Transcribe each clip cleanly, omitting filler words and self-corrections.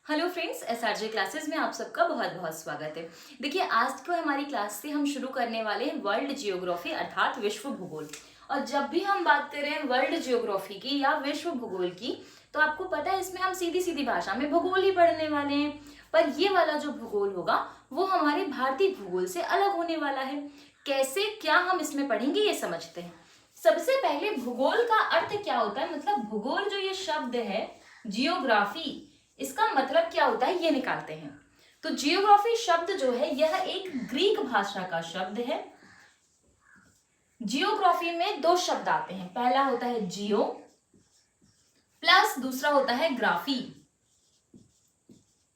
Hello friends, SRJ classes में आप सबका बहुत बहुत स्वागत है। देखिए, आज को हमारी क्लास से हम शुरू करने वाले हैं वर्ल्ड जियोग्राफी अर्थात विश्व भूगोल। और जब भी हम बात करें वर्ल्ड जियोग्राफी की या विश्व भूगोल की, तो आपको पता है इसमें हम सीधी सीधी भाषा में भूगोल ही पढ़ने वाले हैं। पर ये वाला जो भूगोल होगा वो हमारे भारतीय भूगोल से अलग होने वाला है। कैसे क्या हम इसमें पढ़ेंगे ये समझते हैं। सबसे पहले भूगोल का अर्थ क्या होता है, मतलब भूगोल जो ये शब्द है जियोग्राफी, इसका मतलब क्या होता है ये निकालते हैं। तो जियोग्राफी शब्द जो है यह एक ग्रीक भाषा का शब्द है। जियोग्राफी में दो शब्द आते हैं, पहला होता है जियो प्लस दूसरा होता है ग्राफी।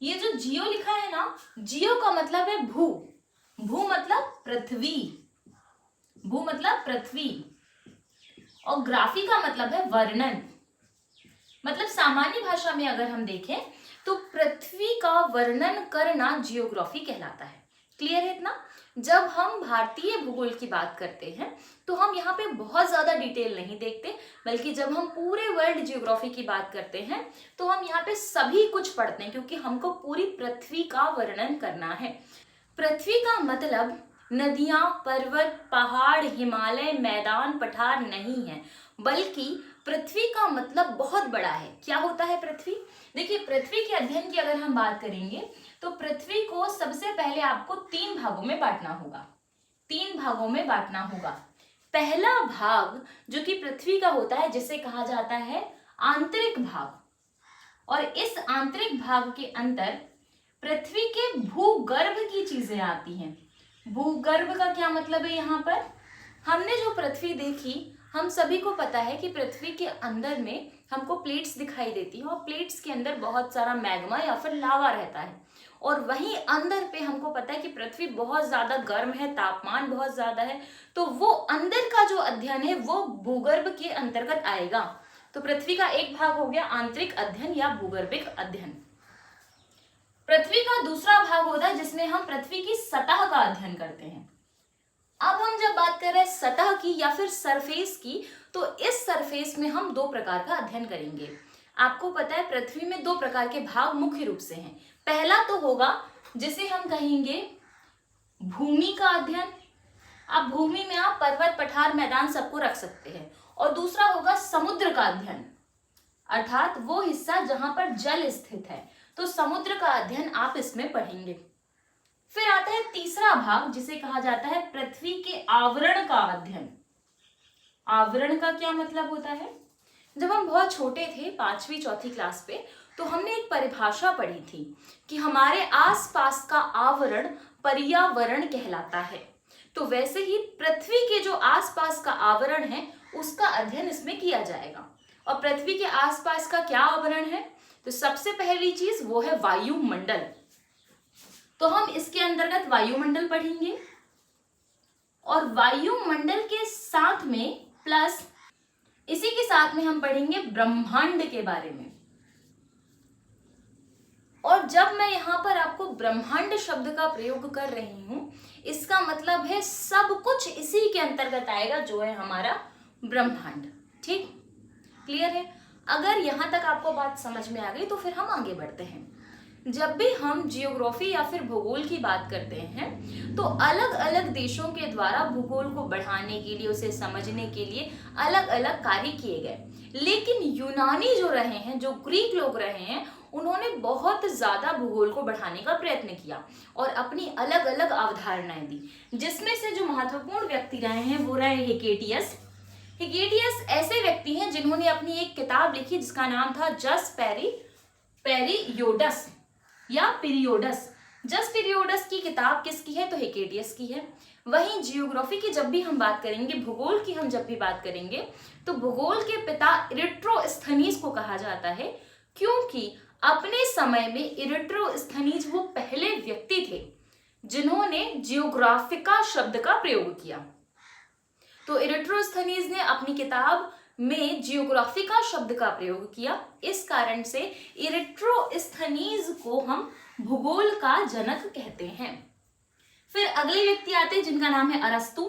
ये जो जियो लिखा है ना, जियो का मतलब है भू, भू मतलब पृथ्वी, भू मतलब पृथ्वी, और ग्राफी का मतलब है वर्णन। मतलब सामान्य भाषा में अगर हम देखें तो पृथ्वी का वर्णन करना जियोग्राफी कहलाता है। क्लियर है इतना? जब हम भारतीय भूगोल की बात करते हैं तो हम यहाँ पे बहुत ज्यादा डिटेल नहीं देखते, बल्कि जब हम पूरे वर्ल्ड जियोग्राफी की बात करते हैं तो हम यहाँ पे सभी कुछ पढ़ते हैं, क्योंकि हमको पूरी पृथ्वी का वर्णन करना है। पृथ्वी का मतलब नदियां, पर्वत, पहाड़, हिमालय, मैदान, पठार नहीं है, बल्कि पृथ्वी का मतलब बहुत बड़ा है। क्या होता है पृथ्वी? देखिए, पृथ्वी के अध्ययन की अगर हम बात करेंगे तो पृथ्वी को सबसे पहले आपको तीन भागों में बांटना होगा। तीन भागों में बांटना होगा। पहला भाग जो कि पृथ्वी का होता है जिसे कहा जाता है आंतरिक भाग, और इस आंतरिक भाग के अंदर पृथ्वी के भूगर्भ की चीजें आती हैं। भूगर्भ का क्या मतलब है? यहाँ पर हमने जो पृथ्वी देखी, हम सभी को पता है कि पृथ्वी के अंदर में हमको प्लेट्स दिखाई देती हैं, और प्लेट्स के अंदर बहुत सारा मैग्मा या फिर लावा रहता है। और वहीं अंदर पे हमको पता है कि पृथ्वी बहुत ज्यादा गर्म है, तापमान बहुत ज्यादा है। तो वो अंदर का जो अध्ययन है वो भूगर्भ के अंतर्गत आएगा। तो पृथ्वी का एक भाग हो गया आंतरिक अध्ययन या भूगर्भिक अध्ययन। पृथ्वी का दूसरा भाग होता है जिसमें हम पृथ्वी की सतह का अध्ययन करते हैं। अब हम जब बात कर रहे हैं सतह की या फिर सरफेस की, तो इस सरफेस में हम दो प्रकार का अध्ययन करेंगे। आपको पता है पृथ्वी में दो प्रकार के भाग मुख्य रूप से हैं। पहला तो होगा जिसे हम कहेंगे भूमि का अध्ययन। अब भूमि में आप पर्वत, पठार, मैदान सबको रख सकते हैं। और दूसरा होगा समुद्र का अध्ययन, अर्थात वो हिस्सा जहां पर जल स्थित है। तो समुद्र का अध्ययन आप इसमें पढ़ेंगे। फिर आता है तीसरा भाग जिसे कहा जाता है पृथ्वी के आवरण का अध्ययन। आवरण का क्या मतलब होता है? जब हम बहुत छोटे थे, पांचवी चौथी क्लास पे, तो हमने एक परिभाषा पढ़ी थी कि हमारे आसपास का आवरण पर्यावरण कहलाता है। तो वैसे ही पृथ्वी के जो आसपास का आवरण है उसका अध्ययन इसमें किया जाएगा। और पृथ्वी के आसपास का क्या आवरण है? तो सबसे पहली चीज वो है वायुमंडल। तो हम इसके अंतर्गत वायुमंडल पढ़ेंगे, और वायुमंडल के साथ में प्लस इसी के साथ में हम पढ़ेंगे ब्रह्मांड के बारे में। और जब मैं यहाँ पर आपको ब्रह्मांड शब्द का प्रयोग कर रही हूं, इसका मतलब है सब कुछ इसी के अंतर्गत आएगा जो है हमारा ब्रह्मांड। ठीक, क्लियर है? अगर यहाँ तक आपको बात समझ में आ गई तो फिर हम आगे बढ़ते हैं। जब भी हम जियोग्राफी या फिर भूगोल की बात करते हैं तो अलग अलग देशों के द्वारा भूगोल को बढ़ाने के लिए, उसे समझने के लिए अलग अलग कार्य किए गए। लेकिन यूनानी जो रहे हैं, जो ग्रीक लोग रहे हैं, उन्होंने बहुत ज्यादा भूगोल को बढ़ाने का प्रयत्न किया और अपनी अलग अलग अवधारणाएं दी। जिसमें से जो महत्वपूर्ण व्यक्ति रहे हैं वो रहे हिकेटियस। हिकेटियस ऐसे व्यक्ति हैं जिन्होंने अपनी एक किताब लिखी जिसका नाम था जस पेरियोडस या पीरियोडस। जस पीरियोडस की किताब किसकी है? तो हिकेटियस की है। वहीं जियोग्राफी की जब भी हम बात करेंगे, भूगोल की हम जब भी बात करेंगे, तो भूगोल के पिता इरिट्रोस्थनीज को कहा जाता है, क्योंकि अपने समय में इरिट्रोस्थनीज वो पहले व्यक्ति थे जिन्होंने जियोग्राफिका शब्द का प्रयोग किया। तो इरिट्रोस्थनीज ने अपनी किताब में जियोग्राफिका शब्द का प्रयोग किया। इस कारण से इरिट्रोस्थनीज को हम भूगोल का जनक कहते हैं। फिर अगले व्यक्ति आते हैं जिनका नाम है अरस्तु।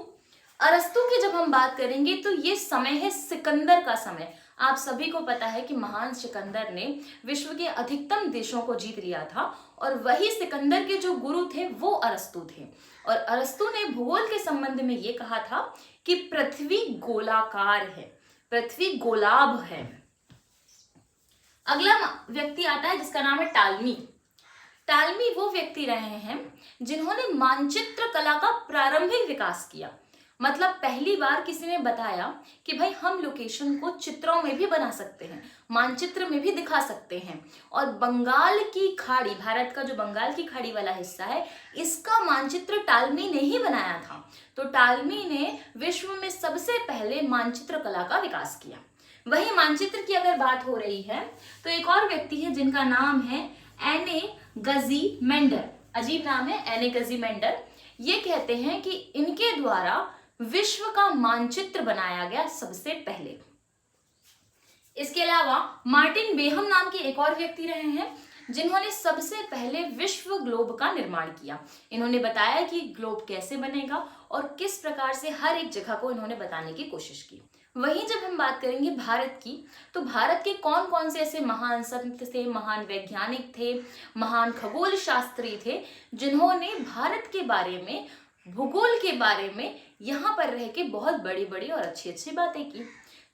अरस्तु की जब हम बात करेंगे तो ये समय है सिकंदर का समय, आप सभी को पता है कि महान सिकंदर ने विश्व के अधिकतम देशों को जीत लिया था और वही सिकंदर के जो गुरु थे वो अरस्तु थे। और अरस्तु ने भूगोल के संबंध में ये कहा था कि पृथ्वी गोलाकार है, पृथ्वी गोलाभ है। अगला व्यक्ति आता है जिसका नाम है टालमी। टालमी वो व्यक्ति रहे हैं जिन्होंने मानचित्र कला का प्रारंभिक विकास किया। मतलब पहली बार किसी ने बताया कि भाई हम लोकेशन को चित्रों में भी बना सकते हैं, मानचित्र में भी दिखा सकते हैं। और बंगाल की खाड़ी, भारत का जो बंगाल की खाड़ी वाला हिस्सा है, इसका मानचित्र टालमी ने ही बनाया था। तो टालमी ने विश्व में सबसे पहले मानचित्र कला का विकास किया। वही मानचित्र की अगर बात हो रही है तो एक और व्यक्ति है जिनका नाम है एनेगजीमेंडर। अजीब नाम है, एनेगजीमेंडर। ये कहते हैं कि इनके द्वारा विश्व का मानचित्र बनाया गया सबसे पहले। इसके अलावा मार्टिन बेहम नाम के एक और व्यक्ति रहे हैं जिन्होंने सबसे पहले विश्व ग्लोब का निर्माण किया। इन्होंने बताया कि ग्लोब कैसे बनेगा और किस प्रकार से हर एक जगह को इन्होंने बताने की कोशिश की। वहीं जब हम बात करेंगे भारत की, तो भारत के कौन कौन से ऐसे महान संत थे, महान वैज्ञानिक थे, महान खगोल शास्त्री थे जिन्होंने भारत के बारे में, भूगोल के बारे में यहाँ पर रह के बहुत बड़ी बड़ी और अच्छी अच्छी बातें की।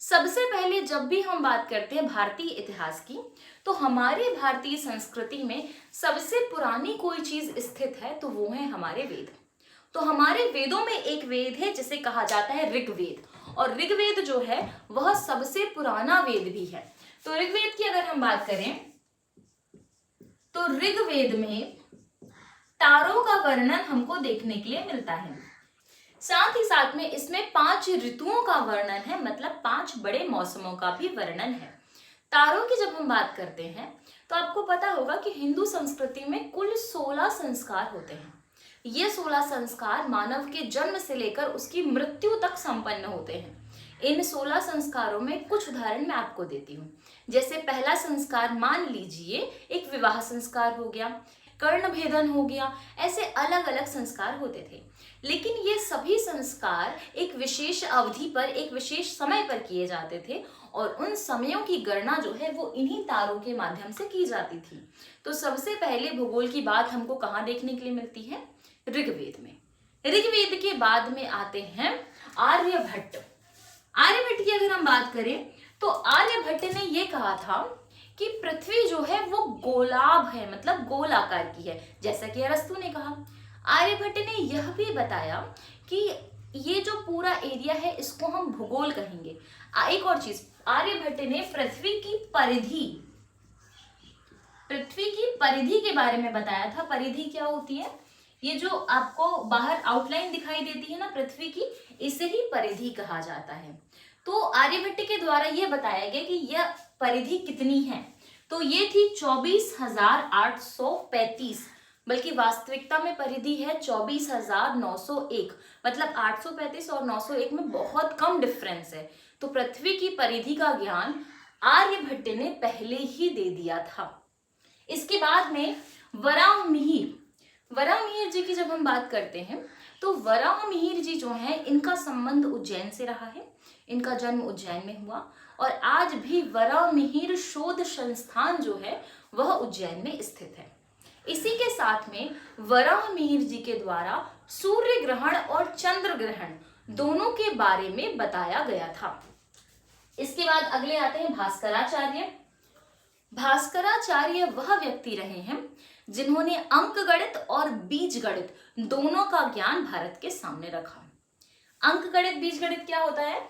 सबसे पहले जब भी हम बात करते हैं भारतीय इतिहास की, तो हमारी भारतीय संस्कृति में सबसे पुरानी कोई चीज स्थित है तो वो है हमारे वेद। तो हमारे वेदों में एक वेद है जिसे कहा जाता है ऋग्वेद, और ऋग्वेद जो है वह सबसे पुराना वेद भी है। तो ऋग्वेद की अगर हम बात करें तो ऋग्वेद में तारों का वर्णन हमको देखने के लिए मिलता है। साथ ही साथ में इसमें 5 ऋतुओं का वर्णन है, मतलब 5 बड़े मौसमों का भी वर्णन है। तारों की जब हम बात करते हैं तो आपको पता होगा कि हिंदू संस्कृति में कुल 16 संस्कार होते हैं। ये 16 संस्कार मानव के जन्म से लेकर उसकी मृत्यु तक संपन्न होते हैं। इन 16 संस्कारों में कुछ उदाहरण मैं आपको देती हूँ। जैसे पहला संस्कार मान लीजिए एक विवाह संस्कार हो गया, कर्ण भेदन हो गया, ऐसे अलग अलग संस्कार होते थे। लेकिन ये सभी संस्कार एक विशेष अवधि पर, एक विशेष समय पर किए जाते थे और उन समयों की गणना जो है वो इन्हीं तारों के माध्यम से की जाती थी। तो सबसे पहले भूगोल की बात हमको कहाँ देखने के लिए मिलती है? ऋग्वेद में। ऋग्वेद के बाद में आते हैं आर्यभट्ट। आर्यभट्ट की अगर हम बात करें तो आर्यभट्ट ने ये कहा था कि पृथ्वी जो है वो गोलाभ है, मतलब गोल आकार की है, जैसा कि अरस्तु ने कहा। आर्यभट्ट ने यह भी बताया कि ये जो पूरा एरिया है इसको हम भूगोल कहेंगे। एक और चीज, आर्यभट्ट ने पृथ्वी की परिधि के बारे में बताया था। परिधि क्या होती है? ये जो आपको बाहर आउटलाइन दिखाई देती है ना पृथ्वी की, इसे ही परिधि कहा जाता है। तो आर्यभट्ट के द्वारा ये बताया गया कि यह परिधि कितनी है, तो ये थी 24,835, बल्कि वास्तविकता में परिधि है 24,901। मतलब 835 और 901 में बहुत कम डिफरेंस है। तो पृथ्वी की परिधि का ज्ञान आर्यभट्ट ने पहले ही दे दिया था। इसके बाद में वराहमिहिर जी की जब हम बात करते हैं तो वराहमिहिर जी जो है इनका संबंध उज्जैन से रहा है। इनका जन्म उज्जैन में हुआ और आज भी वराहमिहिर शोध संस्थान जो है वह उज्जैन में स्थित है। इसी के साथ में वराहमिहिर जी के द्वारा सूर्य ग्रहण और चंद्र ग्रहण दोनों के बारे में बताया गया था। इसके बाद अगले आते हैं भास्कराचार्य। भास्कराचार्य वह व्यक्ति रहे हैं जिन्होंने अंक गणित और बीज गणित दोनों का ज्ञान भारत के सामने रखा। अंक गणित, बीज गणित क्या होता है?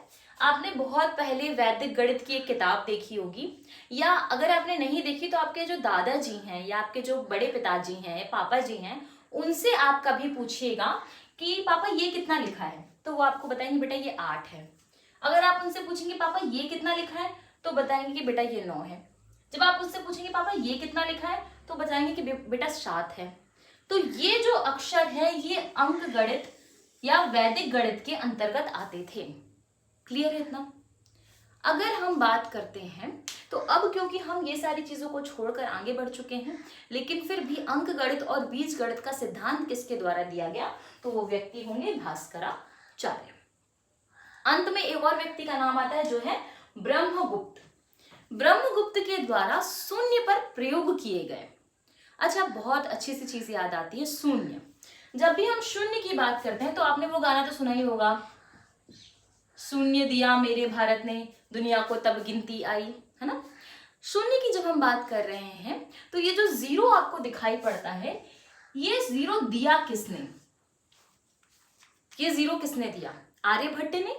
आपने बहुत पहले वैदिक गणित की एक किताब देखी होगी, या अगर आपने नहीं देखी तो आपके जो दादाजी हैं या आपके जो बड़े पिताजी हैं, पापा जी हैं, उनसे आप कभी पूछिएगा कि पापा ये कितना लिखा है, तो वो आपको बताएंगे बेटा ये 8 है। अगर आप उनसे पूछेंगे पापा ये कितना लिखा है, तो बताएंगे कि बेटा ये 9 है। जब आप उससे पूछेंगे पापा ये कितना लिखा है, तो बताएंगे कि बेटा 7 है। तो ये जो अक्षर है ये अंक गणित या वैदिक गणित के अंतर्गत आते थे। क्लियर है इतना? अगर हम बात करते हैं तो अब क्योंकि हम ये सारी चीजों को छोड़कर आगे बढ़ चुके हैं, लेकिन फिर भी अंक गणित और बीज गणित का सिद्धांत किसके द्वारा दिया गया, तो वो व्यक्ति होंगे भास्कराचार्य। अंत में एक और व्यक्ति का नाम आता है जो है ब्रह्मगुप्त। ब्रह्मगुप्त के द्वारा शून्य पर प्रयोग किए गए। अच्छा, बहुत अच्छी सी चीज याद आती है, शून्य। जब भी हम शून्य की बात करते हैं तो आपने वो गाना तो सुना ही होगा, शून्य दिया मेरे भारत ने, दुनिया को तब गिनती आई, है ना। शून्य की जब हम बात कर रहे हैं तो ये जो जीरो आपको दिखाई पड़ता है, ये जीरो दिया किसने? ये जीरो किसने दिया? आर्यभट्ट ने?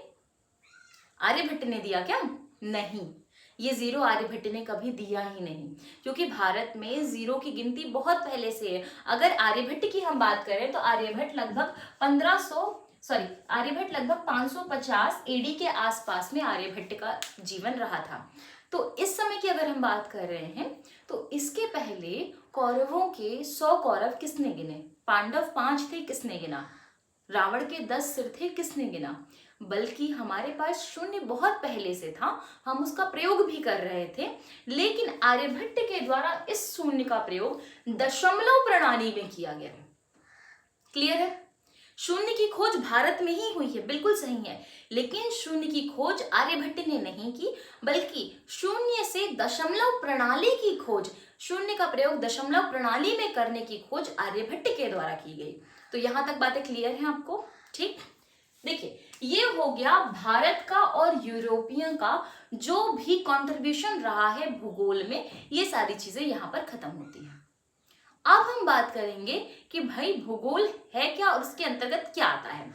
आर्यभट्ट ने दिया क्या? नहीं, ये जीरो आर्यभट्ट ने कभी दिया ही नहीं, क्योंकि भारत में जीरो की गिनती बहुत पहले से है। अगर आर्यभट्ट की हम बात करें तो आर्यभट्ट लगभग 550 एडी के आसपास में आर्यभट्ट का जीवन रहा था। तो इस समय की अगर हम बात कर रहे हैं तो इसके पहले कौरवों के 100 कौरव किसने गिने? पांडव 5 थे, किसने गिना? रावण के 10 सिर थे, किसने गिना? बल्कि हमारे पास शून्य बहुत पहले से था, हम उसका प्रयोग भी कर रहे थे, लेकिन आर्यभट्ट के द्वारा इस शून्य का प्रयोग दशमलव प्रणाली में किया गया है। क्लियर है? शून्य की खोज भारत में ही हुई है, बिल्कुल सही है, लेकिन शून्य की खोज आर्यभट्ट ने नहीं की, बल्कि शून्य से दशमलव प्रणाली की खोज, शून्य का प्रयोग दशमलव प्रणाली में करने की खोज आर्यभट्ट के द्वारा की गई। तो यहां तक बातें क्लियर हैं आपको? ठीक, देखिए ये हो गया भारत का और यूरोपियन का जो भी कंट्रीब्यूशन रहा है भूगोल में, ये सारी चीजें यहाँ पर खत्म होती है। अब हम बात करेंगे कि भाई भूगोल है क्या और उसके अंतर्गत क्या आता है।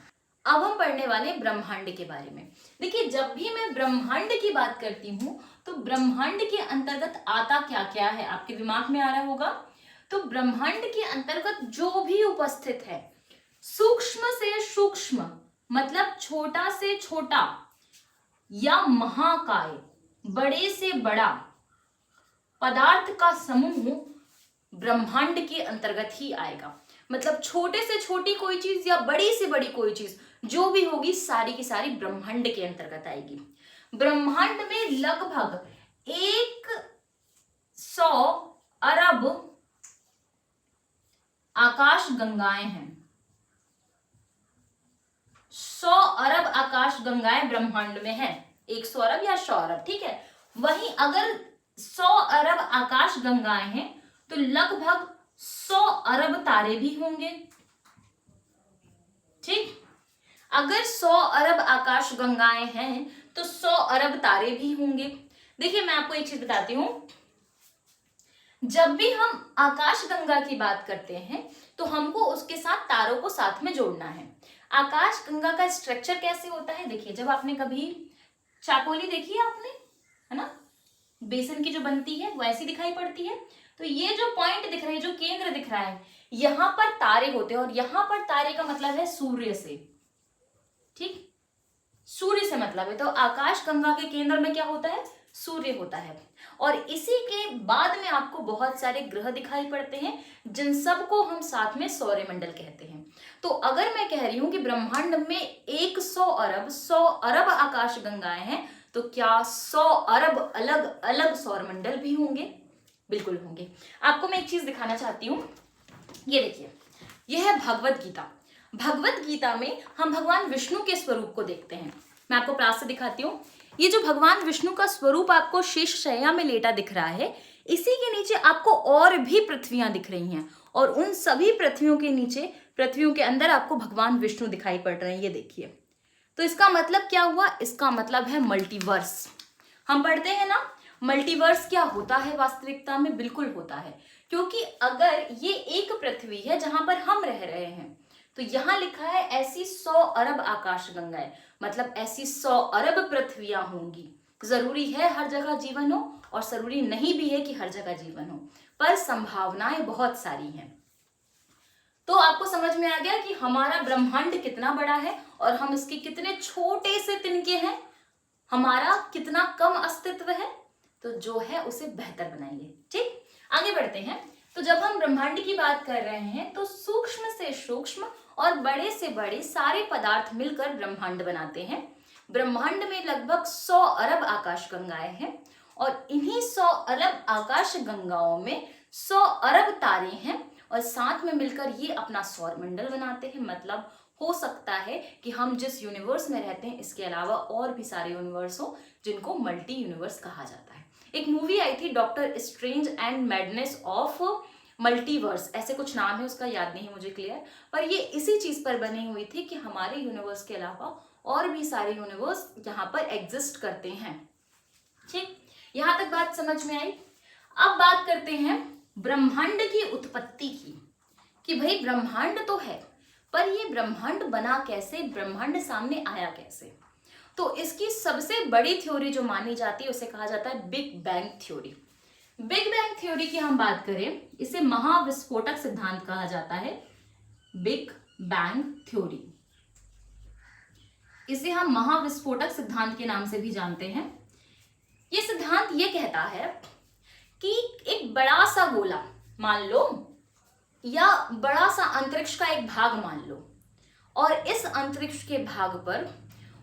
अब हम पढ़ने वाले ब्रह्मांड के बारे में। देखिए, जब भी मैं ब्रह्मांड की बात करती हूँ तो ब्रह्मांड के अंतर्गत आता क्या क्या है, आपके दिमाग में आ रहा होगा। तो ब्रह्मांड के अंतर्गत जो भी उपस्थित है, सूक्ष्म से सूक्ष्म मतलब छोटा से छोटा, या महाकाय बड़े से बड़ा पदार्थ का समूह ब्रह्मांड के अंतर्गत ही आएगा। मतलब छोटे से छोटी कोई चीज या बड़ी से बड़ी कोई चीज जो भी होगी, सारी की सारी ब्रह्मांड के अंतर्गत आएगी। ब्रह्मांड में लगभग 100 अरब आकाश गंगाएं हैं। 100 अरब आकाश गंगाएं ब्रह्मांड में है। 100 अरब या 100 अरब, ठीक है। वहीं अगर 100 अरब आकाश गंगाएं हैं तो लगभग 100 अरब तारे भी होंगे। ठीक, अगर 100 अरब आकाश गंगाएं हैं तो 100 अरब तारे भी होंगे। देखिए, मैं आपको एक चीज बताती हूं, जब भी हम आकाश गंगा की बात करते हैं तो हमको उसके साथ तारों को साथ में जोड़ना है। आकाश गंगा का स्ट्रक्चर कैसे होता है? देखिए, जब आपने कभी चाकोली देखी है आपने, है ना, बेसन की जो बनती है वो ऐसी दिखाई पड़ती है। तो ये जो पॉइंट दिख रहा है, जो केंद्र दिख रहा है, यहां पर तारे होते हैं, और यहां पर तारे का मतलब है सूर्य से। ठीक, सूर्य से मतलब है। तो आकाश गंगा के केंद्र में क्या होता है? सूर्य होता है। और इसी के बाद में आपको बहुत सारे ग्रह दिखाई पड़ते हैं, जिन सबको हम साथ में सौरमंडल कहते हैं। तो अगर मैं कह रही हूं कि ब्रह्मांड में 100 अरब आकाश गंगाएं हैं, तो क्या 100 अरब अलग अलग सौरमंडल भी होंगे? बिल्कुल होंगे। आपको मैं एक चीज दिखाना चाहती हूँ, ये देखिए, यह है भगवत गीता। भगवत गीता में हम भगवान विष्णु के स्वरूप को देखते हैं। मैं आपको प्रास से दिखाती हूँ। ये जो भगवान विष्णु का स्वरूप आपको शेष शैया में लेटा दिख रहा है, इसी के नीचे आपको और भी पृथ्वियां दिख रही हैं, और उन सभी पृथ्वियों के नीचे, पृथ्वियों के अंदर आपको भगवान विष्णु दिखाई पड़ रहे हैं। ये देखिए, तो इसका मतलब क्या हुआ? इसका मतलब है मल्टीवर्स। हम पढ़ते हैं ना, मल्टीवर्स क्या होता है वास्तविकता में? बिल्कुल होता है, क्योंकि अगर ये एक पृथ्वी है जहां पर हम रह रहे हैं, तो यहां लिखा है ऐसी 100 अरब आकाश गंगाएं, मतलब ऐसी 100 अरब पृथ्वियां होंगी। जरूरी है हर जगह जीवन हो, और जरूरी नहीं भी है कि हर जगह जीवन हो, पर संभावनाएं बहुत सारी हैं। तो आपको समझ में आ गया कि हमारा ब्रह्मांड कितना बड़ा है और हम इसके कितने छोटे से तिनके हैं, हमारा कितना कम अस्तित्व है। तो जो है उसे बेहतर बनाइए। ठीक, आगे बढ़ते हैं। तो जब हम ब्रह्मांड की बात कर रहे हैं तो सूक्ष्म से सूक्ष्म और बड़े से बड़े सारे पदार्थ मिलकर ब्रह्मांड बनाते हैं। ब्रह्मांड में लगभग 100 अरब आकाश गंगाएं हैं, और इन्हीं 100 अरब आकाश गंगाओं में 100 अरब तारे हैं, और साथ में मिलकर ये अपना सौरमंडल बनाते हैं। मतलब हो सकता है कि हम जिस यूनिवर्स में रहते हैं इसके अलावा और भी सारे यूनिवर्स हो, जिनको मल्टी यूनिवर्स कहा जाता है। एक मूवी आई थी doctor strange and madness of multiverse, ऐसे कुछ नाम है उसका, याद नहीं मुझे क्लियर, पर ये इसी चीज पर बनी हुई थी कि हमारे यूनिवर्स के अलावा और भी सारे यूनिवर्स यहाँ पर एग्जिस्ट करते हैं। ठीक, यहां तक बात समझ में आई। अब बात करते हैं ब्रह्मांड की उत्पत्ति की, कि भाई ब्रह्मांड तो है, पर ये ब्रह्मांड बना कैसे, ब्रह्मांड सामने आया कैसे। तो इसकी सबसे बड़ी थ्योरी जो मानी जाती है उसे कहा जाता है big bang theory. Big bang theory की हम बात करें, इसे महाविस्फोटक सिद्धांत कहा जाता है, बिग बैंग थ्योरी। इसे हम महाविस्फोटक सिद्धांत के नाम से भी जानते हैं। ये सिद्धांत ये कहता है कि एक बड़ा सा गोला मान लो, या बड़ा सा अंतरिक्ष का एक भाग मान लो, और इस अंतरिक्ष के भाग पर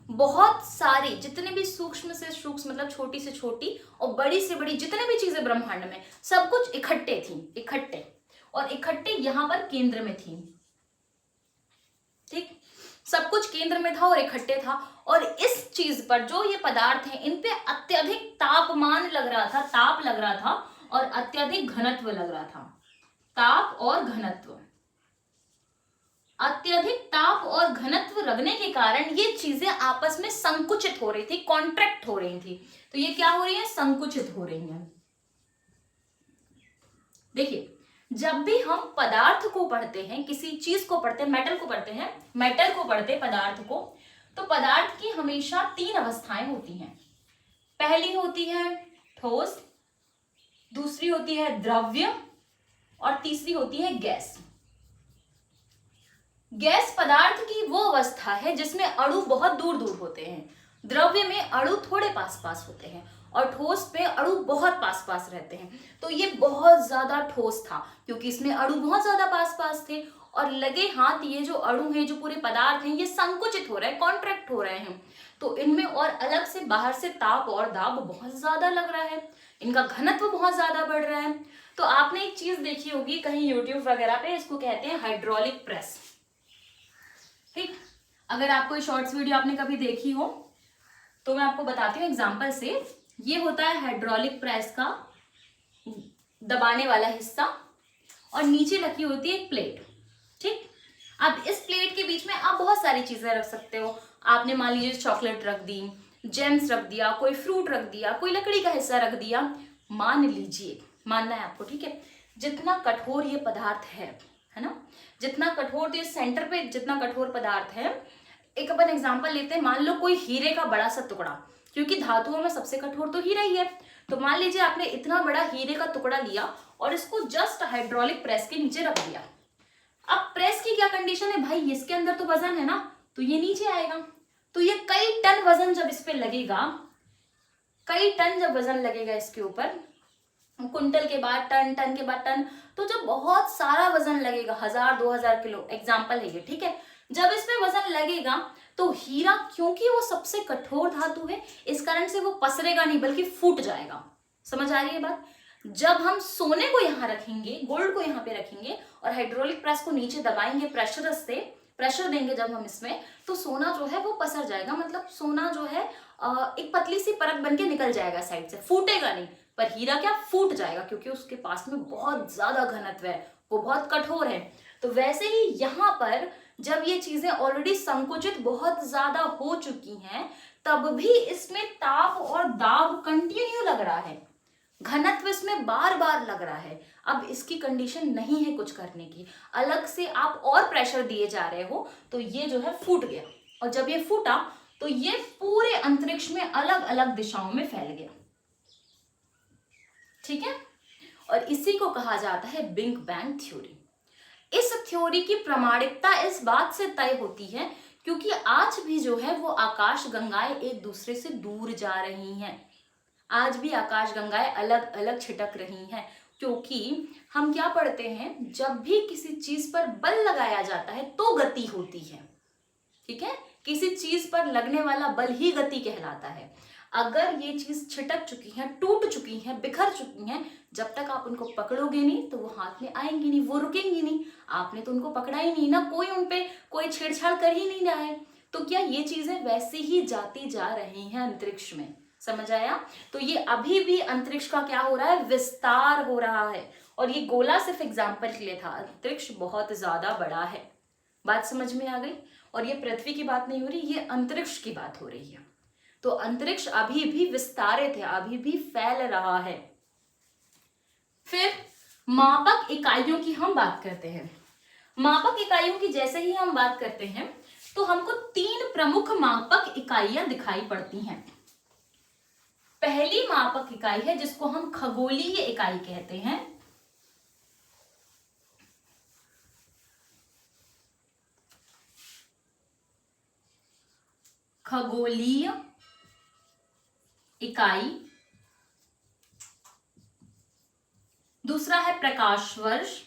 बहुत सारी जितने भी सूक्ष्म से सूक्ष्म मतलब छोटी से छोटी और बड़ी से बड़ी जितने भी चीजें ब्रह्मांड में, सब कुछ इकट्ठे थी, इकट्ठे यहां पर केंद्र में थी। ठीक, सब कुछ केंद्र में था और इकट्ठे था, और इस चीज पर जो ये पदार्थ हैं इन पे अत्यधिक तापमान लग रहा था, ताप लग रहा था, और अत्यधिक घनत्व लग रहा था। ताप और घनत्व, अत्यधिक ताप और घनत्व लगने के कारण ये चीजें आपस में संकुचित हो रही थी, कॉन्ट्रैक्ट हो रही थी। तो ये क्या हो रही है, संकुचित हो रही है। देखिए, जब भी हम पदार्थ को पढ़ते हैं, किसी चीज को पढ़ते हैं, मेटल को पढ़ते हैं, मेटल को पढ़ते हैं, पदार्थ को, तो पदार्थ की हमेशा 3 अवस्थाएं होती हैं। पहली होती है ठोस, दूसरी होती है द्रव्य, और तीसरी होती है गैस। गैस पदार्थ की वो अवस्था है जिसमें अणु बहुत दूर दूर होते हैं, द्रव्य में अणु थोड़े पास पास होते हैं, और ठोस में अणु बहुत पास पास रहते हैं। तो ये बहुत ज्यादा ठोस था क्योंकि इसमें अणु बहुत ज्यादा पास पास थे, और लगे हाथ ये जो अणु हैं, जो पूरे पदार्थ हैं, ये संकुचित हो रहे हैं, कॉन्ट्रैक्ट हो रहे हैं। तो इनमें और अलग से बाहर से ताप और दाब बहुत ज्यादा लग रहा है, इनका घनत्व बहुत ज्यादा बढ़ रहा है। तो आपने एक चीज देखी होगी कहीं यूट्यूब वगैरह पे, इसको कहते हैं हाइड्रोलिक प्रेस। ठीक, अगर आपको ये शॉर्ट्स वीडियो आपने कभी देखी हो तो मैं आपको बताती हूँ एग्जांपल से। ये होता है हाइड्रोलिक प्रेस का दबाने वाला हिस्सा, और नीचे रखी होती है एक प्लेट। ठीक, अब इस प्लेट के बीच में आप बहुत सारी चीजें रख सकते हो। आपने मान लीजिए चॉकलेट रख दी, जेम्स रख दिया, कोई फ्रूट रख दिया, कोई लकड़ी का हिस्सा रख दिया। मान लीजिए, मानना है आपको, ठीक है, जितना कठोर ये पदार्थ है ना, जितना कठोर, तो सेंटर पे जितना कठोर पदार्थ है, एक अपन एग्जांपल लेते हैं, मान लो कोई हीरे का बड़ा सा टुकड़ा, क्योंकि धातुओं में सबसे कठोर तो हीरा ही है। तो मान लीजिए आपने इतना बड़ा हीरे का टुकड़ा लिया और इसको जस्ट हाइड्रोलिक प्रेस के नीचे रख दिया। अब प्रेस की क्या कंडीशन है भाई, इसके अंदर तो वजन है ना, तो ये नीचे आएगा। तो ये कई टन वजन जब इस पे लगेगा, कई टन जब वजन लगेगा इसके ऊपर, कुंटल के बाद टन, टन के बाद टन, तो जब बहुत सारा वजन लगेगा, 1000-2000 किलो एग्जाम्पल है ये, ठीक है, जब इसमें वजन लगेगा तो हीरा, क्योंकि वो सबसे कठोर धातु है, इस कारण से वो पसरेगा नहीं बल्कि फूट जाएगा। समझ आ रही है बात। जब हम सोने को यहाँ रखेंगे, गोल्ड को यहाँ पे रखेंगे और हाइड्रोलिक प्रेस को नीचे दबाएंगे प्रेशर से, प्रेशर देंगे जब हम इसमें, तो सोना जो है वो पसर जाएगा, मतलब सोना जो है एक पतली सी परत बन के निकल जाएगा साइड से, फूटेगा नहीं। पर हीरा क्या, फूट जाएगा, क्योंकि उसके पास में बहुत ज्यादा घनत्व है, वो बहुत कठोर है। तो वैसे ही यहाँ पर जब ये चीजें ऑलरेडी संकुचित बहुत ज्यादा हो चुकी हैं, तब भी इसमें ताप और दाब कंटिन्यू लग रहा है, घनत्व इसमें बार बार लग रहा है। अब इसकी कंडीशन नहीं है कुछ करने की, अलग से आप और प्रेशर दिए जा रहे हो, तो ये जो है फूट गया। और जब ये फूटा तो ये पूरे अंतरिक्ष में अलग अलग दिशाओं में फैल गया। ठीक है, और इसी को कहा जाता है बिग बैंग थ्योरी। इस थ्योरी की प्रामाणिकता इस बात से तय होती है क्योंकि आज भी जो है वो आकाश गंगाएं एक दूसरे से दूर जा रही हैं। आज भी आकाश गंगाएं अलग अलग छिटक रही हैं, क्योंकि हम क्या पढ़ते हैं, जब भी किसी चीज पर बल लगाया जाता है तो गति होती है। ठीक है, किसी चीज पर लगने वाला बल ही गति कहलाता है। अगर ये चीज छिटक चुकी है, टूट चुकी है, बिखर चुकी हैं, जब तक आप उनको पकड़ोगे नहीं तो वो हाथ में आएंगी नहीं, वो रुकेंगी नहीं। आपने तो उनको पकड़ा ही नहीं ना, कोई उनपे कोई छेड़छाड़ कर ही नहीं रहा है, तो क्या ये चीजें वैसे ही जाती जा रही हैं अंतरिक्ष में। समझ आया? तो ये अभी भी अंतरिक्ष का क्या हो रहा है, विस्तार हो रहा है। और ये गोला सिर्फ एग्जाम्पल के लिए था, अंतरिक्ष बहुत ज्यादा बड़ा है। बात समझ में आ गई? और ये पृथ्वी की बात नहीं हो रही, ये अंतरिक्ष की बात हो रही है। तो अंतरिक्ष अभी भी विस्तारित है, अभी भी फैल रहा है। फिर मापक इकाइयों की हम बात करते हैं। मापक इकाइयों की जैसे ही हम बात करते हैं तो हमको 3 प्रमुख मापक इकाइयां दिखाई पड़ती हैं। पहली मापक इकाई है जिसको हम खगोलीय इकाई कहते हैं। खगोलीय इकाई। दूसरा है प्रकाश वर्ष,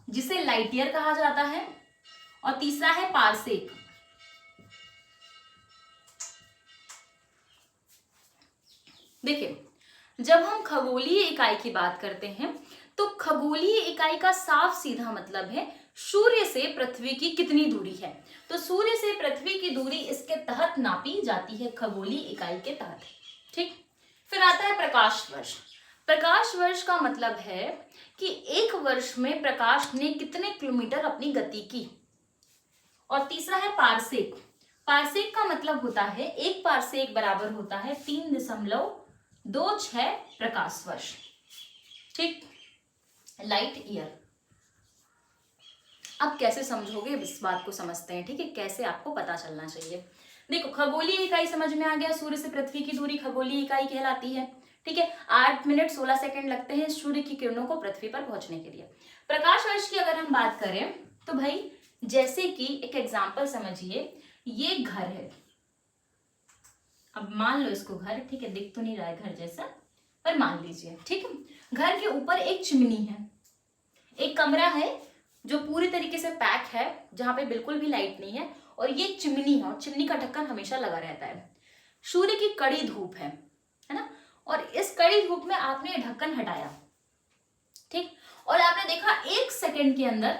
जिसे लाइट ईयर कहा जाता है। और तीसरा है पारसेक। देखिए, जब हम खगोलीय इकाई की बात करते हैं तो खगोलीय इकाई का साफ सीधा मतलब है सूर्य से पृथ्वी की कितनी दूरी है। तो सूर्य से पृथ्वी की दूरी इसके तहत नापी जाती है, खगोलीय इकाई के तहत। ठीक। फिर आता है प्रकाश वर्ष। प्रकाश वर्ष का मतलब है कि एक वर्ष में प्रकाश ने कितने किलोमीटर अपनी गति की। और तीसरा है पारसेक। पारसेक का मतलब होता है, एक पारसेक बराबर होता है 3.26 प्रकाश वर्ष। ठीक, लाइट ईयर। अब कैसे समझोगे इस बात को समझते हैं। ठीक है, कैसे आपको पता चलना चाहिए। देखो, खगोलीय इकाई समझ में आ गया, सूर्य से पृथ्वी की दूरी खगोलीय इकाई कहलाती है। ठीक है, 8 मिनट 16 सेकंड लगते हैं सूर्य की किरणों को पृथ्वी पर पहुंचने के लिए। प्रकाश वर्ष की अगर हम बात करें तो भाई, जैसे कि एक एग्जाम्पल समझिए, ये घर है। अब मान लो इसको घर, ठीक है, दिख तो नहीं रहा है घर जैसा, पर मान लीजिए। ठीक है, घर के ऊपर एक चिमनी है, एक कमरा है जो पूरी तरीके से पैक है, जहां पे बिल्कुल भी लाइट नहीं है, और ये चिमनी है और चिमनी का ढक्कन हमेशा लगा रहता है। सूर्य की कड़ी धूप है ना, और इस कड़ी धूप में आपने ढक्कन हटाया। ठीक, और आपने देखा 1 सेकंड के अंदर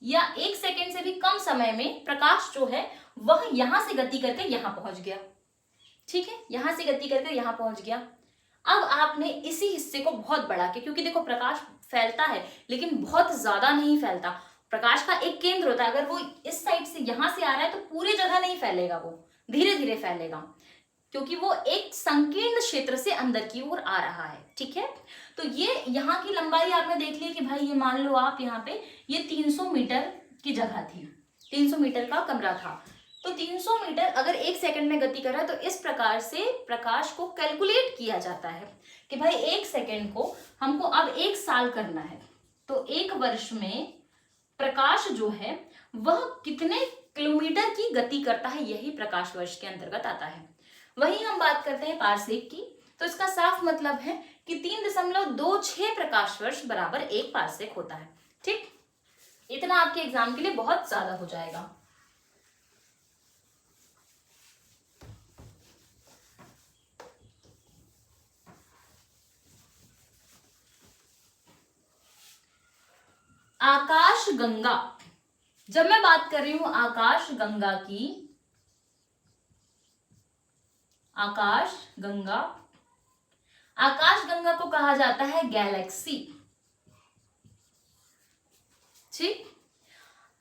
या 1 सेकंड से भी कम समय में प्रकाश जो है वह यहां से गति करके यहां पहुंच गया। ठीक है, यहां से गति करके यहां पहुंच गया। अब आपने इसी हिस्से को बहुत बढ़ा के, क्योंकि देखो प्रकाश फैलता है लेकिन बहुत ज्यादा नहीं फैलता, प्रकाश का एक केंद्र होता है। अगर वो इस साइड से यहां से आ रहा है तो पूरी जगह नहीं फैलेगा, वो धीरे धीरे फैलेगा, क्योंकि वो एक संकीर्ण क्षेत्र से अंदर की ओर आ रहा है। ठीक है, तो ये यहाँ की लंबाई आपने देख ली कि भाई, ये मान लो आप यहाँ पे ये 300 मीटर की जगह थी, 300 मीटर का कमरा था। तो 300 मीटर अगर 1 सेकंड में गति कर रहा है तो इस प्रकार से प्रकाश को कैलकुलेट किया जाता है कि भाई 1 सेकंड को हमको अब 1 साल करना है, तो 1 वर्ष में प्रकाश जो है वह कितने किलोमीटर की गति करता है, यही प्रकाश वर्ष के अंतर्गत आता है। वहीं हम बात करते हैं पारसेक की, तो इसका साफ मतलब है कि 3.26 प्रकाश वर्ष बराबर 1 पारसेक होता है। ठीक, इतना आपके एग्जाम के लिए बहुत ज्यादा हो जाएगा। आकाश गंगा। जब मैं बात कर रही हूं आकाश गंगा की, आकाश गंगा, आकाश गंगा को कहा जाता है गैलेक्सी। ठीक,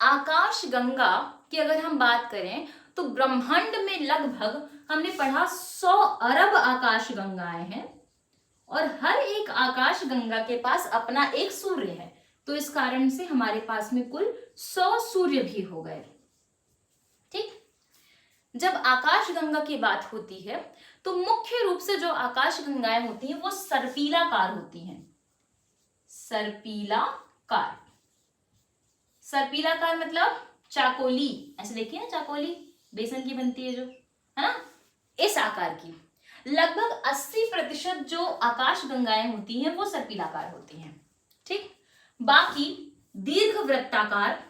आकाश गंगा की अगर हम बात करें तो ब्रह्मांड में लगभग हमने पढ़ा 100 अरब आकाश गंगाएं हैं, और हर एक आकाश गंगा के पास अपना एक सूर्य है। तो इस कारण से हमारे पास में कुल 100 सूर्य भी हो गए। ठीक, जब आकाश गंगा की बात होती है तो मुख्य रूप से जो आकाश गंगाएं होती हैं वो सर्पीलाकार होती हैं। सर्पीलाकार, सर्पीलाकार मतलब चाकोली, ऐसे देखिए ना, चाकोली बेसन की बनती है जो, है ना, इस आकार की। लगभग 80% जो आकाश गंगाएं होती हैं वो सर्पीलाकार होती हैं। ठीक, बाकी दीर्घ वृत्ताकार,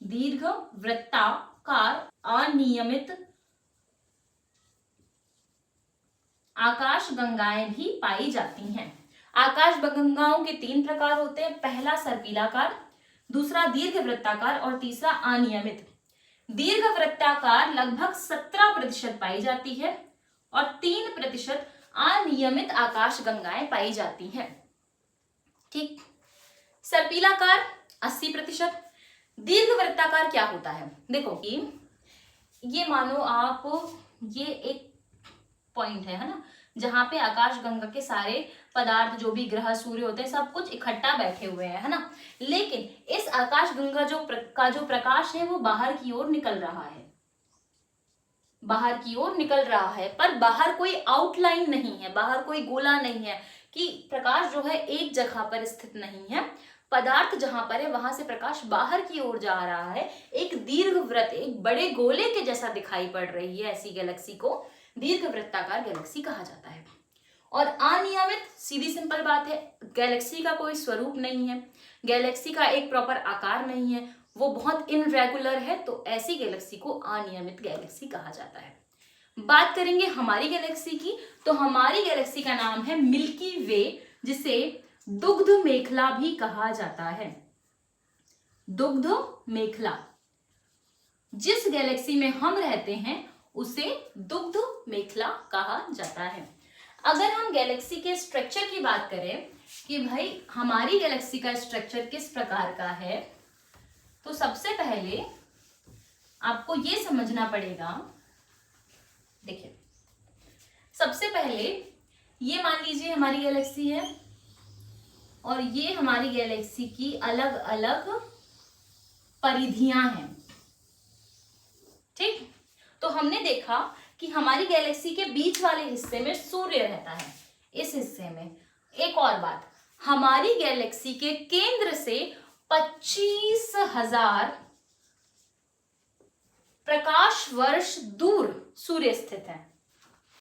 दीर्घ वृत्ताकार अनियमित आकाश गंगाएं भी पाई जाती हैं। आकाश गंगाओं के 3 प्रकार होते हैं, पहला सर्पीलाकार, दूसरा दीर्घ वृत्ताकार और तीसरा अनियमित। दीर्घवृत्ताकार लगभग 17% पाई जाती है और 3% अनियमित आकाशगंगाएं पाई जाती हैं। ठीक। सर्पिलाकार 80%। दीर्घवृत्ताकार क्या होता है? देखो कि ये मानो आप, ये एक पॉइंट है ना, जहां पे आकाशगंगा के सारे पदार्थ, जो भी ग्रह, सूर्य होते हैं, सब कुछ इकट्ठा बैठे हुए हैं, है ना। लेकिन इस आकाशगंगा का जो प्रकाश है वो बाहर की ओर निकल रहा है, बाहर की ओर निकल रहा है, पर बाहर कोई आउटलाइन नहीं है, बाहर कोई गोला नहीं है कि प्रकाश जो है एक जगह पर स्थित नहीं है। पदार्थ जहां पर है वहां से प्रकाश बाहर की ओर जा रहा है, एक दीर्घवृत्त, एक बड़े गोले के जैसा दिखाई पड़ रही है। ऐसी गैलेक्सी को दीर्घवृत्ताकार गैलेक्सी कहा जाता है। और अनियमित, सीधी सिंपल बात है, गैलेक्सी का कोई स्वरूप नहीं है, गैलेक्सी का एक प्रॉपर आकार नहीं है, वो बहुत इनरेगुलर है, तो ऐसी गैलेक्सी को अनियमित गैलेक्सी कहा जाता है। बात करेंगे हमारी गैलेक्सी की, तो हमारी गैलेक्सी का नाम है मिल्की वे, जिसे दुग्ध मेखला भी कहा जाता है। दुग्ध मेखला, जिस गैलेक्सी में हम रहते हैं उसे दुग्ध मेखला कहा जाता है। अगर हम गैलेक्सी के स्ट्रक्चर की बात करें कि भाई हमारी गैलेक्सी का स्ट्रक्चर किस प्रकार का है, तो सबसे पहले आपको ये समझना पड़ेगा। देखिए, सबसे पहले ये मान लीजिए हमारी गैलेक्सी है और ये हमारी गैलेक्सी की अलग अलग परिधियां हैं। ठीक, तो हमने देखा कि हमारी गैलेक्सी के बीच वाले हिस्से में सूर्य रहता है। इस हिस्से में एक और बात, हमारी गैलेक्सी के केंद्र से 25,000 प्रकाश वर्ष दूर सूर्य स्थित है।